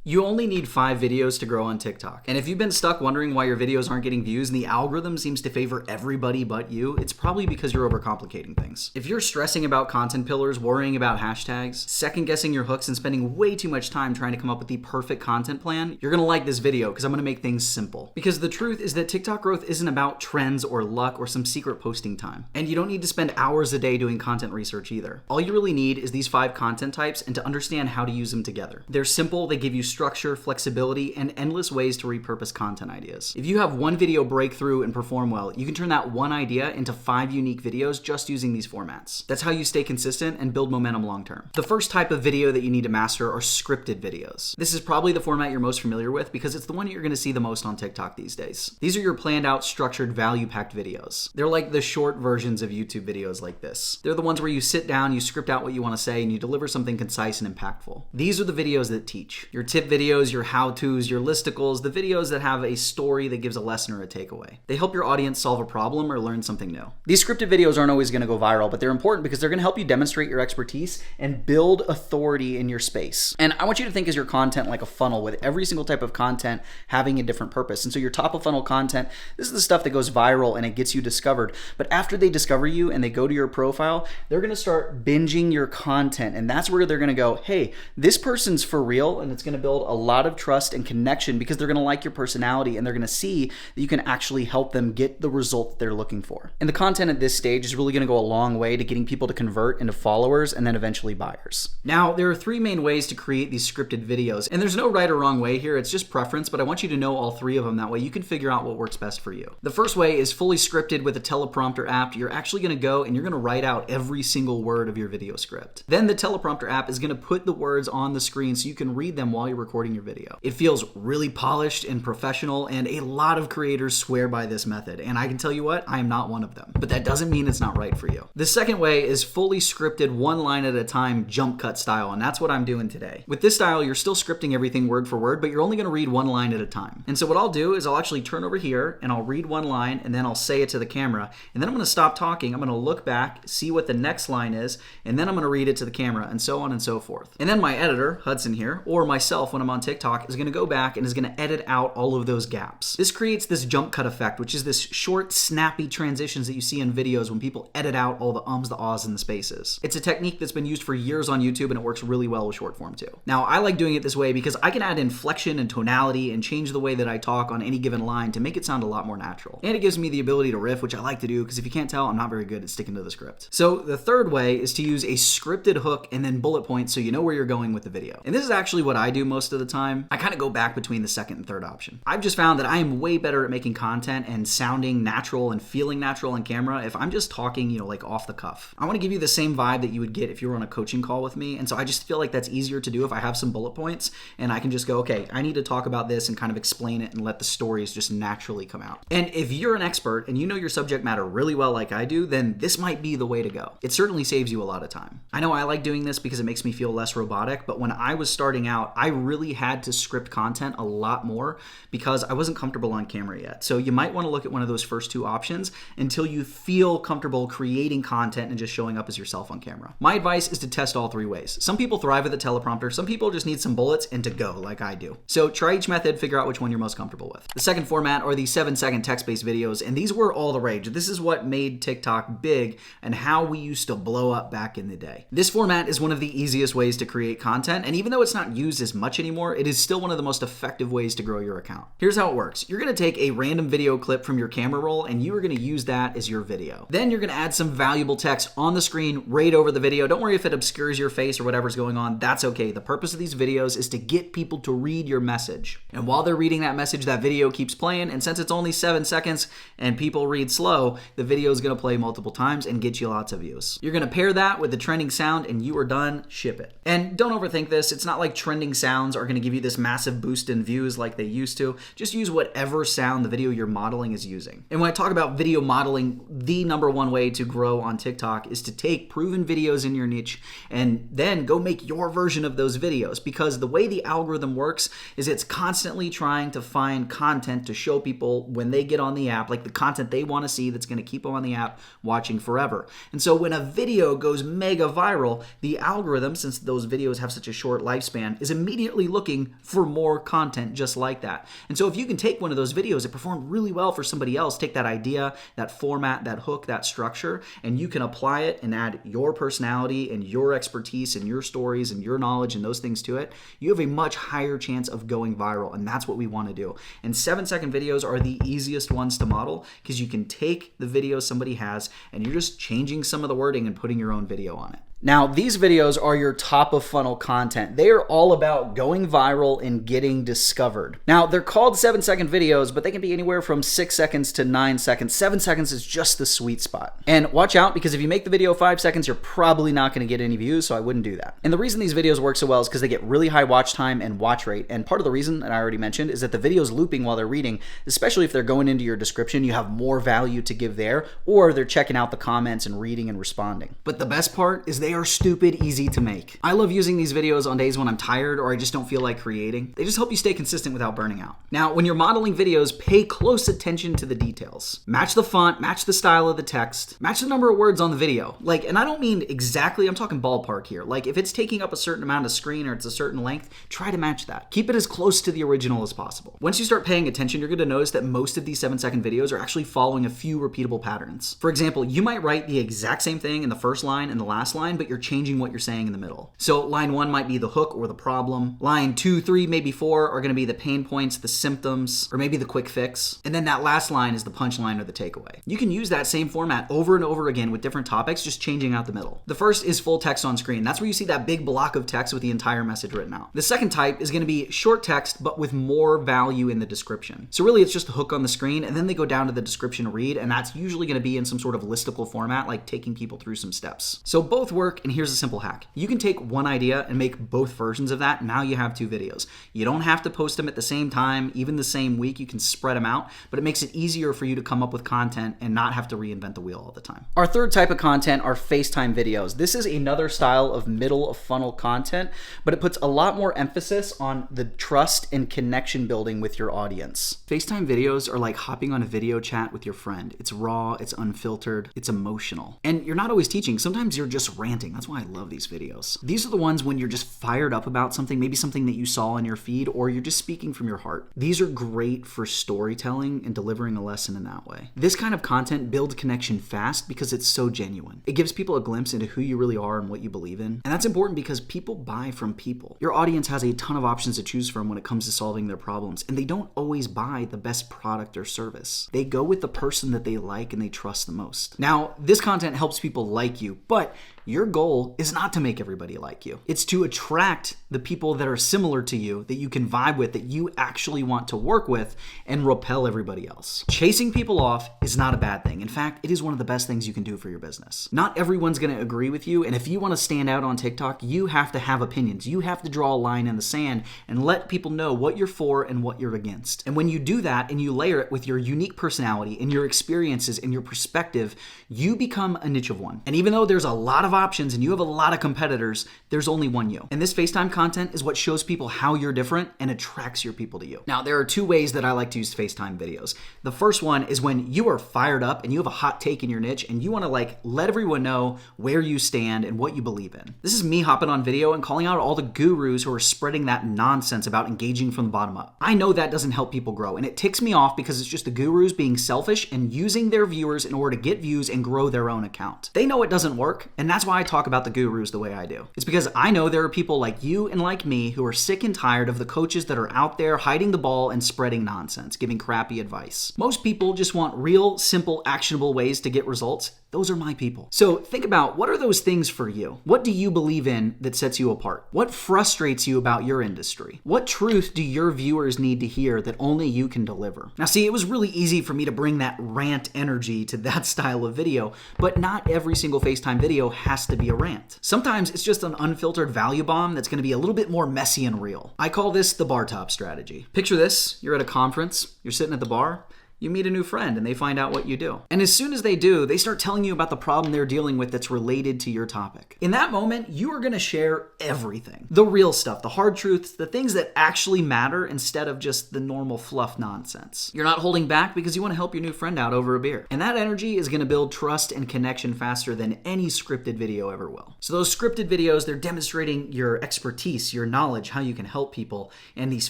You only need 5 videos to grow on TikTok. And if you've been stuck wondering why your videos aren't getting views and the algorithm seems to favor everybody but you, it's probably because you're overcomplicating things. If you're stressing about content pillars, worrying about hashtags, second guessing your hooks, and spending way too much time trying to come up with the perfect content plan, you're gonna like this video because I'm gonna make things simple. Because the truth is that TikTok growth isn't about trends or luck or some secret posting time. And you don't need to spend hours a day doing content research either. All you really need is these 5 content types and to understand how to use them together. They're simple, they give you structure, flexibility, and endless ways to repurpose content ideas. If you have one video break through and perform well, you can turn that one idea into 5 unique videos just using these formats. That's how you stay consistent and build momentum long term. The first type of video that you need to master are scripted videos. This is probably the format you're most familiar with because it's the one you're going to see the most on TikTok these days. These are your planned out, structured, value-packed videos. They're like the short versions of YouTube videos like this. They're the ones where you sit down, you script out what you want to say, and you deliver something concise and impactful. These are the videos that teach. Your tip videos, your how-tos, your listicles, the videos that have a story that gives a lesson or a takeaway. They help your audience solve a problem or learn something new. These scripted videos aren't always going to go viral, but they're important because they're going to help you demonstrate your expertise and build authority in your space. And I want you to think of your content like a funnel with every single type of content having a different purpose. And so your top of funnel content, this is the stuff that goes viral and it gets you discovered. But after they discover you and they go to your profile, they're going to start binging your content. And that's where they're going to go, hey, this person's for real, and it's going to build a lot of trust and connection because they're going to like your personality and they're going to see that you can actually help them get the result that they're looking for. And the content at this stage is really going to go a long way to getting people to convert into followers and then eventually buyers. Now, there are 3 main ways to create these scripted videos, and there's no right or wrong way here, it's just preference, but I want you to know all 3 of them. That way you can figure out what works best for you. The first way is fully scripted with a teleprompter app. You're actually going to go and you're going to write out every single word of your video script. Then the teleprompter app is going to put the words on the screen so you can read them while you're recording your video. It feels really polished and professional, and a lot of creators swear by this method, and I can tell you what, I am not one of them. But that doesn't mean it's not right for you. The second way is fully scripted, one line at a time, jump cut style, and that's what I'm doing today. With this style, you're still scripting everything word for word, but you're only going to read one line at a time. And so what I'll do is I'll actually turn over here and I'll read one line and then I'll say it to the camera, and then I'm going to stop talking, I'm going to look back, see what the next line is, and then I'm going to read it to the camera, and so on and so forth. And then my editor, Hudson here, or myself when I'm on TikTok, is going to go back and is going to edit out all of those gaps. This creates this jump cut effect, which is this short, snappy transitions that you see in videos when people edit out all the ums, the ahs, and the spaces. It's a technique that's been used for years on YouTube, and it works really well with short form too. Now, I like doing it this way because I can add inflection and tonality and change the way that I talk on any given line to make it sound a lot more natural. And it gives me the ability to riff, which I like to do because if you can't tell, I'm not very good at sticking to the script. So the third way is to use a scripted hook and then bullet points so you know where you're going with the video. And this is actually what I do most of the time. I kind of go back between the second and third option. I've just found that I am way better at making content and sounding natural and feeling natural on camera if I'm just talking, like off the cuff. I want to give you the same vibe that you would get if you were on a coaching call with me, and so I just feel like that's easier to do if I have some bullet points and I can just go, okay, I need to talk about this and kind of explain it and let the stories just naturally come out. And if you're an expert and you know your subject matter really well like I do, then this might be the way to go. It certainly saves you a lot of time. I know I like doing this because it makes me feel less robotic, but when I was starting out, I really had to script content a lot more because I wasn't comfortable on camera yet. So you might want to look at one of those first 2 options until you feel comfortable creating content and just showing up as yourself on camera. My advice is to test all 3 ways. Some people thrive with the teleprompter, some people just need some bullets and to go like I do. So try each method, figure out which one you're most comfortable with. The second format are the 7-second text-based videos, and these were all the rage. This is what made TikTok big and how we used to blow up back in the day. This format is one of the easiest ways to create content, and even though it's not used as much anymore, it is still one of the most effective ways to grow your account. Here's how it works. You're going to take a random video clip from your camera roll and you are going to use that as your video. Then you're going to add some valuable text on the screen right over the video. Don't worry if it obscures your face or whatever's going on. That's okay. The purpose of these videos is to get people to read your message. And while they're reading that message, that video keeps playing. And since it's only 7 seconds and people read slow, the video is going to play multiple times and get you lots of views. You're going to pair that with the trending sound and you are done. Ship it. And don't overthink this. It's not like trending sounds are going to give you this massive boost in views like they used to. Just use whatever sound the video you're modeling is using. And when I talk about video modeling, the number one way to grow on TikTok is to take proven videos in your niche and then go make your version of those videos, because the way the algorithm works is it's constantly trying to find content to show people when they get on the app, like the content they want to see that's going to keep them on the app watching forever. And so when a video goes mega viral, the algorithm, since those videos have such a short lifespan, is immediately immediately looking for more content just like that. And so if you can take one of those videos that performed really well for somebody else, take that idea, that format, that hook, that structure, and you can apply it and add your personality and your expertise and your stories and your knowledge and those things to it, you have a much higher chance of going viral. And that's what we want to do. And 7-second videos are the easiest ones to model because you can take the video somebody has and you're just changing some of the wording and putting your own video on it. Now, these videos are your top of funnel content. They are all about going viral and getting discovered. Now, they're called 7-second videos, but they can be anywhere from 6 seconds to 9 seconds. 7 seconds is just the sweet spot. And watch out, because if you make the video 5 seconds, you're probably not going to get any views, so I wouldn't do that. And the reason these videos work so well is because they get really high watch time and watch rate. And part of the reason, that I already mentioned, is that the video's looping while they're reading, especially if they're going into your description, you have more value to give there, or they're checking out the comments and reading and responding. But the best part is they are stupid easy to make. I love using these videos on days when I'm tired or I just don't feel like creating. They just help you stay consistent without burning out. Now, when you're modeling videos, pay close attention to the details. Match the font, match the style of the text, match the number of words on the video. And I don't mean exactly, I'm talking ballpark here. If it's taking up a certain amount of screen or it's a certain length, try to match that. Keep it as close to the original as possible. Once you start paying attention, you're going to notice that most of these 7-second videos are actually following a few repeatable patterns. For example, you might write the exact same thing in the first line and the last line, but you're changing what you're saying in the middle. So line 1 might be the hook or the problem. Line 2, 3, maybe 4 are going to be the pain points, the symptoms, or maybe the quick fix. And then that last line is the punchline or the takeaway. You can use that same format over and over again with different topics, just changing out the middle. The first is full text on screen. That's where you see that big block of text with the entire message written out. The second type is going to be short text, but with more value in the description. So really it's just the hook on the screen, and then they go down to the description to read, and that's usually going to be in some sort of listicle format, like taking people through some steps. So both work, and here's a simple hack. You can take one idea and make both versions of that. Now you have 2 videos. You don't have to post them at the same time, even the same week. You can spread them out, but it makes it easier for you to come up with content and not have to reinvent the wheel all the time. Our third type of content are FaceTime videos. This is another style of middle of funnel content, but it puts a lot more emphasis on the trust and connection building with your audience. FaceTime videos are like hopping on a video chat with your friend. It's raw, it's unfiltered, it's emotional. And you're not always teaching. Sometimes you're just ranting. That's why I love these videos. These are the ones when you're just fired up about something, maybe something that you saw on your feed, or you're just speaking from your heart. These are great for storytelling and delivering a lesson in that way. This kind of content builds connection fast because it's so genuine. It gives people a glimpse into who you really are and what you believe in. And that's important because people buy from people. Your audience has a ton of options to choose from when it comes to solving their problems, and they don't always buy the best product or service. They go with the person that they like and they trust the most. Now, this content helps people like you, but your goal is not to make everybody like you. It's to attract the people that are similar to you, that you can vibe with, that you actually want to work with, and repel everybody else. Chasing people off is not a bad thing. In fact, it is one of the best things you can do for your business. Not everyone's going to agree with you, and if you want to stand out on TikTok, you have to have opinions. You have to draw a line in the sand and let people know what you're for and what you're against. And when you do that and you layer it with your unique personality and your experiences and your perspective, you become a niche of one. And even though there's a lot of options and you have a lot of competitors, there's only one you. And this FaceTime content is what shows people how you're different and attracts your people to you. Now, there are 2 ways that I like to use FaceTime videos. The first one is when you are fired up and you have a hot take in your niche and you want to let everyone know where you stand and what you believe in. This is me hopping on video and calling out all the gurus who are spreading that nonsense about engaging from the bottom up. I know that doesn't help people grow, and it ticks me off because it's just the gurus being selfish and using their viewers in order to get views and grow their own account. They know it doesn't work, and that's why I talk about the gurus the way I do. It's because I know there are people like you and like me who are sick and tired of the coaches that are out there hiding the ball and spreading nonsense, giving crappy advice. Most people just want real, simple, actionable ways to get results. Those are my people. So think about, what are those things for you? What do you believe in that sets you apart? What frustrates you about your industry? What truth do your viewers need to hear that only you can deliver? Now see, it was really easy for me to bring that rant energy to that style of video, but not every single FaceTime video has to be a rant. Sometimes it's just an unfiltered value bomb that's gonna be a little bit more messy and real. I call this the bar top strategy. Picture this, you're at a conference, you're sitting at the bar, You meet a new friend and they find out what you do. And as soon as they do, they start telling you about the problem they're dealing with that's related to your topic. In that moment, you are going to share everything. The real stuff, the hard truths, the things that actually matter instead of just the normal fluff nonsense. You're not holding back because you want to help your new friend out over a beer. And that energy is going to build trust and connection faster than any scripted video ever will. So those scripted videos, they're demonstrating your expertise, your knowledge, how you can help people. And these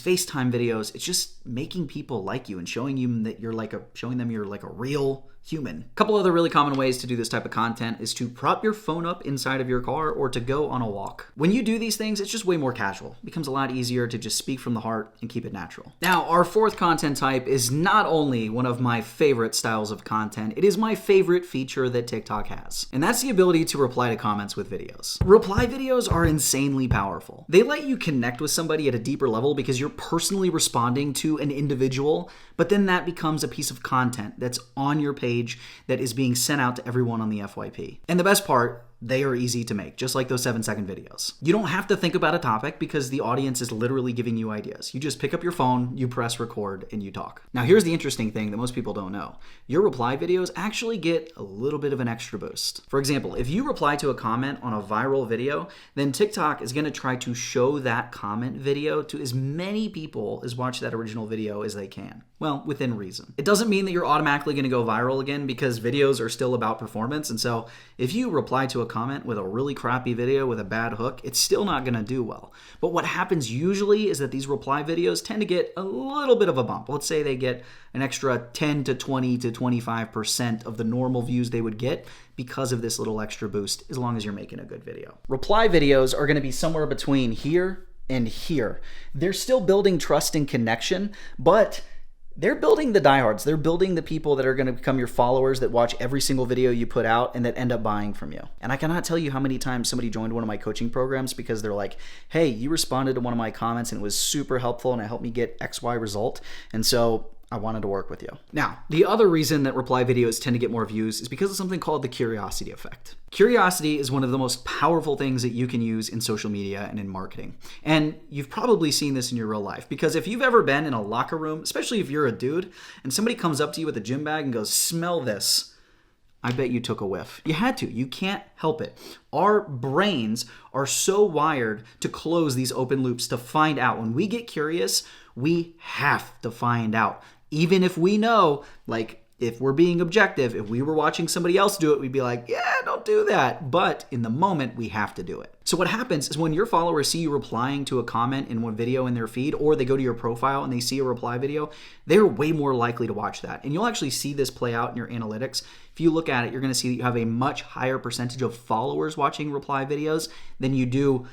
FaceTime videos, it's just making people like you and showing them that you're like a real human. A couple other really common ways to do this type of content is to prop your phone up inside of your car or to go on a walk. When you do these things, it's just way more casual. It becomes a lot easier to just speak from the heart and keep it natural. Now, our fourth content type is not only one of my favorite styles of content, it is my favorite feature that TikTok has. And that's the ability to reply to comments with videos. Reply videos are insanely powerful. They let you connect with somebody at a deeper level because you're personally responding to an individual, but then that becomes a piece of content that's on your page that is being sent out to everyone on the FYP. And the best part, they are easy to make, just like those 7-second videos. You don't have to think about a topic because the audience is literally giving you ideas. You just pick up your phone, you press record, and you talk. Now, here's the interesting thing that most people don't know. Your reply videos actually get a little bit of an extra boost. For example, if you reply to a comment on a viral video, then TikTok is going to try to show that comment video to as many people as watch that original video as they can. Well, within reason. It doesn't mean that you're automatically going to go viral again because videos are still about performance. And so if you reply to a comment with a really crappy video with a bad hook, it's still not going to do well. But what happens usually is that these reply videos tend to get a little bit of a bump. Let's say they get an extra 10 to 20 to 25% of the normal views they would get because of this little extra boost, as long as you're making a good video. Reply videos are going to be somewhere between here and here. They're still building trust and connection, but they're building the diehards. They're building the people that are going to become your followers that watch every single video you put out and that end up buying from you. And I cannot tell you how many times somebody joined one of my coaching programs because they're like, hey, you responded to one of my comments and it was super helpful and it helped me get XY result. And so I wanted to work with you. Now, the other reason that reply videos tend to get more views is because of something called the curiosity effect. Curiosity is one of the most powerful things that you can use in social media and in marketing. And you've probably seen this in your real life because if you've ever been in a locker room, especially if you're a dude, and somebody comes up to you with a gym bag and goes, smell this, I bet you took a whiff. You had to. You can't help it. Our brains are so wired to close these open loops to find out. When we get curious, we have to find out. Even if we know, like, if we're being objective, if we were watching somebody else do it, we'd be like, yeah, don't do that. But in the moment, we have to do it. So what happens is when your followers see you replying to a comment in one video in their feed, or they go to your profile and they see a reply video, they're way more likely to watch that. And you'll actually see this play out in your analytics. If you look at it, you're going to see that you have a much higher percentage of followers watching reply videos than you do,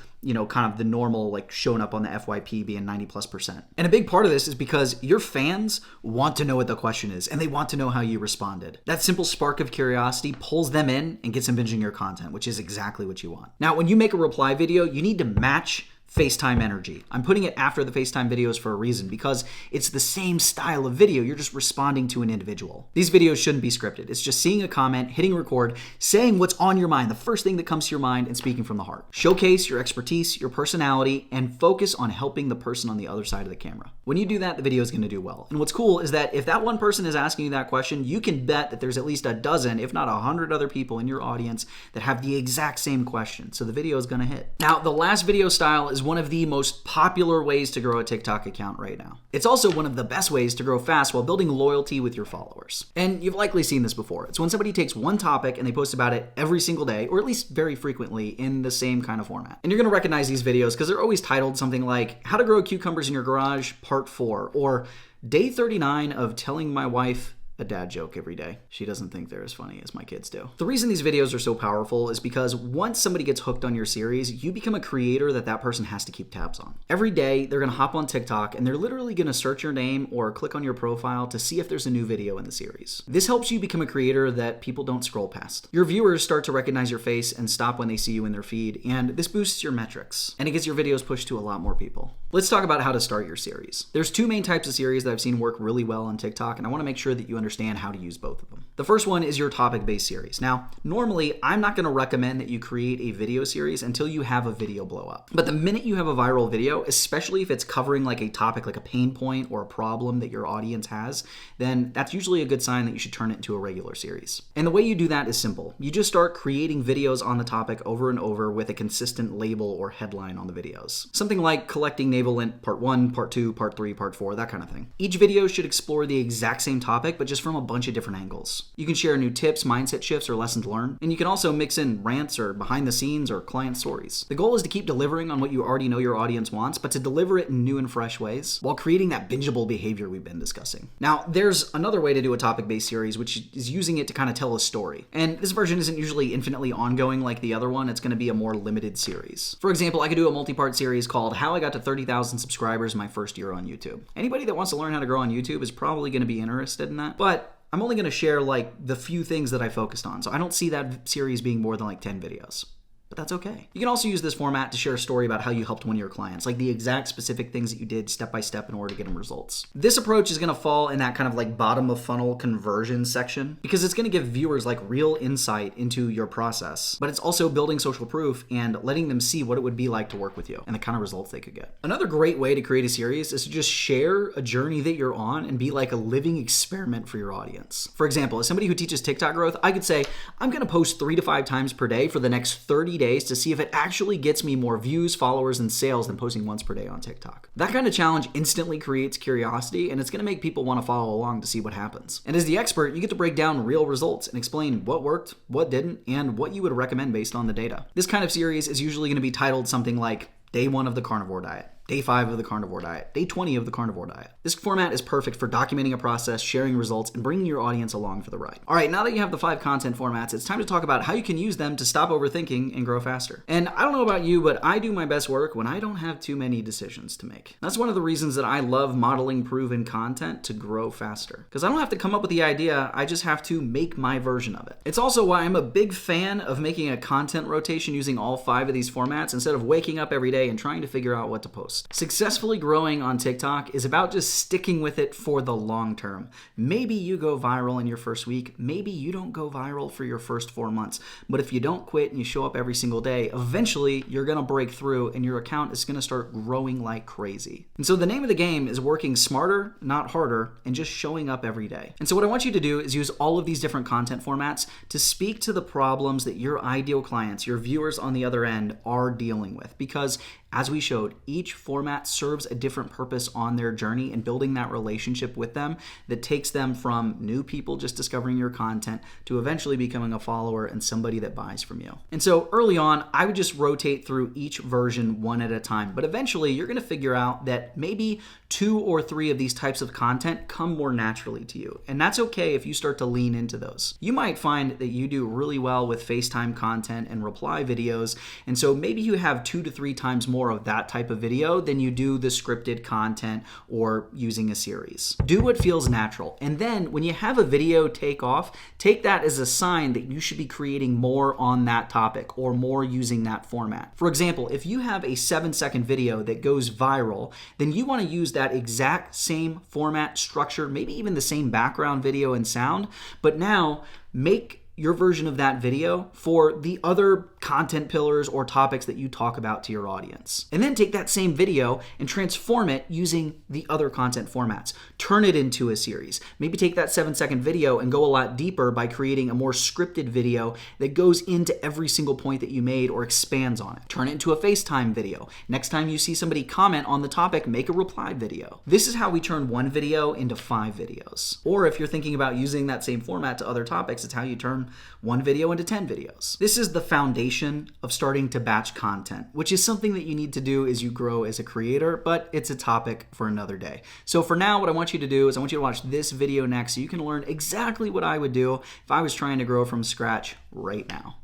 kind of the normal, like showing up on the FYP being 90+%. And a big part of this is because your fans want to know what the question is and they want to know how you responded. That simple spark of curiosity pulls them in and gets them binging your content, which is exactly what you want. Now, when you make a reply video, you need to match FaceTime energy. I'm putting it after the FaceTime videos for a reason because it's the same style of video. You're just responding to an individual. These videos shouldn't be scripted. It's just seeing a comment, hitting record, saying what's on your mind, the first thing that comes to your mind, and speaking from the heart. Showcase your expertise, your personality, and focus on helping the person on the other side of the camera. When you do that, the video is going to do well. And what's cool is that if that one person is asking you that question, you can bet that there's at least a dozen, if not 100 other people in your audience that have the exact same question. So the video is going to hit. Now, the last video style is one of the most popular ways to grow a TikTok account right now. It's also one of the best ways to grow fast while building loyalty with your followers. And you've likely seen this before. It's when somebody takes one topic and they post about it every single day, or at least very frequently in the same kind of format. And you're going to recognize these videos because they're always titled something like How to Grow Cucumbers in Your Garage Part 4 or Day 39 of Telling My Wife a Dad Joke Every Day. She doesn't think they're as funny as my kids do. The reason these videos are so powerful is because once somebody gets hooked on your series, you become a creator that person has to keep tabs on. Every day, they're going to hop on TikTok and they're literally going to search your name or click on your profile to see if there's a new video in the series. This helps you become a creator that people don't scroll past. Your viewers start to recognize your face and stop when they see you in their feed, and this boosts your metrics, and it gets your videos pushed to a lot more people. Let's talk about how to start your series. There's two main types of series that I've seen work really well on TikTok, and I want to make sure that you understand how to use both of them. The first one is your topic-based series. Now, normally, I'm not going to recommend that you create a video series until you have a video blow up. But the minute you have a viral video, especially if it's covering like a topic, like a pain point or a problem that your audience has, then that's usually a good sign that you should turn it into a regular series. And the way you do that is simple. You just start creating videos on the topic over and over with a consistent label or headline on the videos. Something like collecting navel lint part 1, part 2, part 3, part 4, that kind of thing. Each video should explore the exact same topic, but just from a bunch of different angles. You can share new tips, mindset shifts, or lessons learned, and you can also mix in rants or behind the scenes or client stories. The goal is to keep delivering on what you already know your audience wants, but to deliver it in new and fresh ways while creating that bingeable behavior we've been discussing. Now, there's another way to do a topic-based series, which is using it to kind of tell a story. And this version isn't usually infinitely ongoing like the other one. It's going to be a more limited series. For example, I could do a multi-part series called How I Got to 30,000 Subscribers my first year on YouTube. Anybody that wants to learn how to grow on YouTube is probably going to be interested in that, but I'm only going to share like the few things that I focused on. So I don't see that series being more than like 10 videos. But that's okay. You can also use this format to share a story about how you helped one of your clients, like the exact specific things that you did step by step in order to get them results. This approach is going to fall in that kind of like bottom of funnel conversion section because it's going to give viewers like real insight into your process, but it's also building social proof and letting them see what it would be like to work with you and the kind of results they could get. Another great way to create a series is to just share a journey that you're on and be like a living experiment for your audience. For example, as somebody who teaches TikTok growth, I could say, I'm going to post 3 to 5 times per day for the next 30 days to see if it actually gets me more views, followers, and sales than posting once per day on TikTok. That kind of challenge instantly creates curiosity, and it's going to make people want to follow along to see what happens. And as the expert, you get to break down real results and explain what worked, what didn't, and what you would recommend based on the data. This kind of series is usually going to be titled something like Day 1 of the Carnivore Diet, Day 5 of the Carnivore Diet, Day 20 of the Carnivore Diet. This format is perfect for documenting a process, sharing results, and bringing your audience along for the ride. All right, now that you have the 5 content formats, it's time to talk about how you can use them to stop overthinking and grow faster. And I don't know about you, but I do my best work when I don't have too many decisions to make. That's one of the reasons that I love modeling proven content to grow faster. Because I don't have to come up with the idea, I just have to make my version of it. It's also why I'm a big fan of making a content rotation using all 5 of these formats instead of waking up every day and trying to figure out what to post. Successfully growing on TikTok is about just sticking with it for the long term. Maybe you go viral in your first week, maybe you don't go viral for your first 4 months, but if you don't quit and you show up every single day, eventually you're gonna break through and your account is gonna start growing like crazy. And so the name of the game is working smarter, not harder, and just showing up every day. And so what I want you to do is use all of these different content formats to speak to the problems that your ideal clients, your viewers on the other end, are dealing with, because as we showed, each format serves a different purpose on their journey and building that relationship with them that takes them from new people just discovering your content to eventually becoming a follower and somebody that buys from you. And so early on, I would just rotate through each version one at a time, but eventually you're gonna figure out that maybe 2 or 3 of these types of content come more naturally to you. And that's okay if you start to lean into those. You might find that you do really well with FaceTime content and reply videos, and so maybe you have 2 to 3 times more of that type of video than you do the scripted content or using a series. Do what feels natural. And then when you have a video take off, take that as a sign that you should be creating more on that topic or more using that format. For example, if you have a 7-second video that goes viral, then you want to use that exact same format, structure, maybe even the same background video and sound, but now make your version of that video for the other content pillars or topics that you talk about to your audience. And then take that same video and transform it using the other content formats. Turn it into a series. Maybe take that 7-second video and go a lot deeper by creating a more scripted video that goes into every single point that you made or expands on it. Turn it into a FaceTime video. Next time you see somebody comment on the topic, make a reply video. This is how we turn one video into 5 videos. Or if you're thinking about using that same format to other topics, it's how you turn one video into 10 videos. This is the foundation of starting to batch content, which is something that you need to do as you grow as a creator, but it's a topic for another day. So for now, what I want you to do is I want you to watch this video next so you can learn exactly what I would do if I was trying to grow from scratch right now.